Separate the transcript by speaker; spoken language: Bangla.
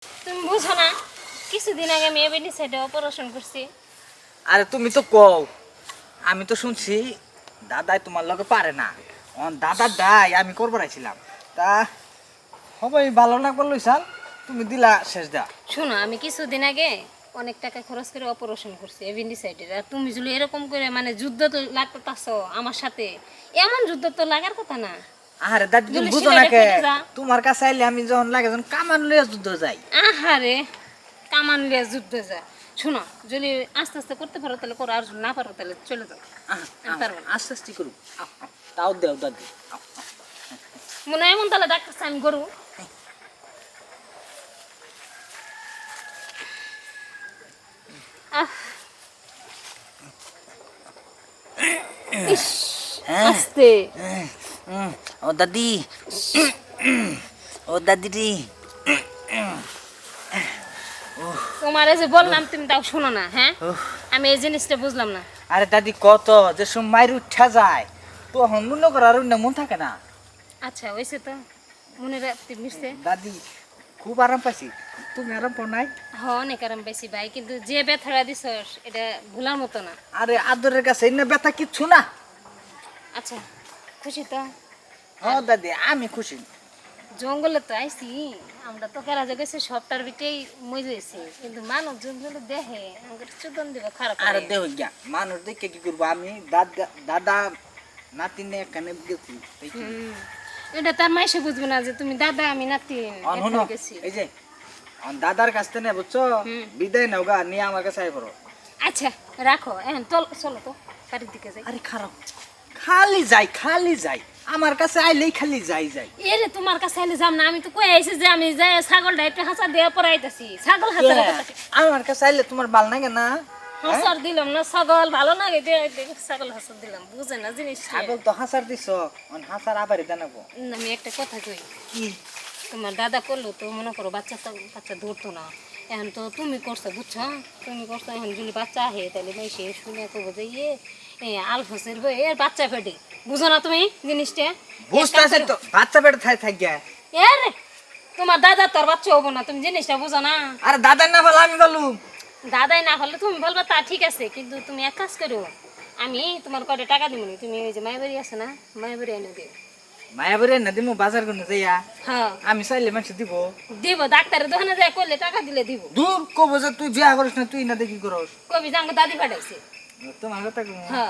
Speaker 1: তুমি বুঝো না কিছুদিন আগে আমি এবেনিসাইডে অপারেশন করছি।
Speaker 2: আরে তুমি তো কও, আমি তো শুনছি দাদাই তোমার লগে পারে না। দাদার দাই আমি করবার আইছিলাম, তা সবাই ভালো না করলো সাল তুমি দিলা শেষ দা।
Speaker 1: শোনো, আমি কিছুদিন আগে অনেক টাকা খরচ করে অপারেশন করছি এবেনিসাইডের। আর তুমি যদি এরকম করে মানে যুদ্ধ তো লাগতেছো আমার সাথে, এমন যুদ্ধ তো লাগার কথা না।
Speaker 2: আরে দাদি তুমি
Speaker 1: জুলি
Speaker 2: বুঝো না
Speaker 1: সিগারেট
Speaker 2: কে,
Speaker 1: খেতে যা।
Speaker 2: তোমার কাছে আইলে আমি যখন লাগে যখন কামান লইয়া যুদ্ধ যাই।
Speaker 1: আহারে, কামান লিয়া যুদ্ধ যা। শোনো, যদি আস্তে আস্তে করতে পারো তাহলে করো, আর যদি না পারো তাহলে চলে যাও। আমি পারবো না।
Speaker 2: আস্তে আস্তে করুক, তাও দেও দাদি।
Speaker 1: মনে হয় এমন তাহলে ডাক্তার আমি গরু। আহ, ইস, আস্তে।
Speaker 2: ও দাদি, ও দাদি রে।
Speaker 1: তোমার এই যে বললাম তুমি তাও শোনো না। হ্যাঁ, আমি এই জিনিসটা বুঝলাম না।
Speaker 2: আরে দাদি কত যে সময় মায়ের উঠা যায় তখন মনে করার অন্য মন থাকে না।
Speaker 1: আচ্ছা ওইসে তো মনে রাখতে মিশছে।
Speaker 2: দাদি খুব আরাম পাইছি, তুমি আরাম পাও নাই?
Speaker 1: হ, অনেক আরাম পাইছি ভাই, কিন্তু যে ব্যথাটা দিছ এটা ভুলার মতো না।
Speaker 2: আরে আদরের কাছে এনে ব্যথা কিচ্ছু না।
Speaker 1: আচ্ছা, খুশি তো?
Speaker 2: ও দাদি আমি খুশি।
Speaker 1: জঙ্গলে তো আইছি, আমরা তো কেরা গেছে সবটার ভিতরেই মজেছি, কিন্তু মানুষ জঙ্গলে দেখে আমাকে চোদন দিবে খারাপ করে।
Speaker 2: আরে দেহ গিয়া মানুষ দেখে কি করবো, আমি দাদা দাদা নাতিনে এখানে গেছি দেখি।
Speaker 1: এটা তার মাইসে বুঝবে না যে তুমি দাদা আমি নাতি
Speaker 2: অনহন
Speaker 1: গেছি।
Speaker 2: এই যে দাদার কাছ থেকে বুঝছো বিদায় নাও গা, নিয়ে আমার কাছে আই পড়ো।
Speaker 1: আচ্ছা রাখো, এখন চলো তো বাড়ির দিকে যাই।
Speaker 2: আরে খারাপ, খালি যাই খালি যাই, আমার কাছে আইলেই খালি যাই যাই।
Speaker 1: এরে তোমার কাছে এলে যাম না, আমি তো কই আইছি যে আমি যাই ছাগলটা একটু হাসা দিয়ে পরাইতেছি। ছাগল হাসার কথা কি?
Speaker 2: আমার কাছে আইলে তোমার ভাল লাগে না?
Speaker 1: হাসার দিলাম না, ছাগল ভালো না গে, ছাগল হাসার দিলাম, বুঝে না জিনিস।
Speaker 2: ছাগল তো হাসার দিছ, হাসার আবারই জানাবো।
Speaker 1: আমি একটা কথা কই,
Speaker 2: কি?
Speaker 1: তোমার দাদা করলো তো মনে করো বাচ্চা ধরতো না, এখন তো তুমি করছো বুঝছো, তুমি করছো, এখন যদি বাচ্চা আহে তাহলে ভাই সে শুনে করবো যে আলফাসের বই এর বাচ্চা ফেটে, বুঝো না তুমি জিনিসটা?
Speaker 2: বুঝতেছি তো, বাচ্চা পেটে থাই গিয়া।
Speaker 1: এ রে, তোমার দাদা তোর বাচ্চা হবো না, তুমি জিনিসটা বুঝো না।
Speaker 2: আরে দাদার না বলো আমি বলু।
Speaker 1: দাদাই না হলে তুমি বলবা তা ঠিক আছে, কিন্তু তুমি এক কাজ করো, আমি তোমার কয়টা টাকা দিব নি, তুমি ওই যে মায়াবাড়ি আছে না, মায়াবাড়ি এনে দিও।
Speaker 2: মায়াবরে না দিমু বাজার করতে যাইয়া,
Speaker 1: হ্যাঁ
Speaker 2: আমি চাইলে মানুষ দিব।
Speaker 1: দিব, ডাক্তারের দোকানে যায় করলে টাকা দিলে দিব।
Speaker 2: দূর কব যে তুই বিয়া করিস না, তুই না দেখি করস।
Speaker 1: কবি জাঙ্গ দাদি পাঠাইছে।
Speaker 2: তোমার কথা কইবো।
Speaker 1: হ্যাঁ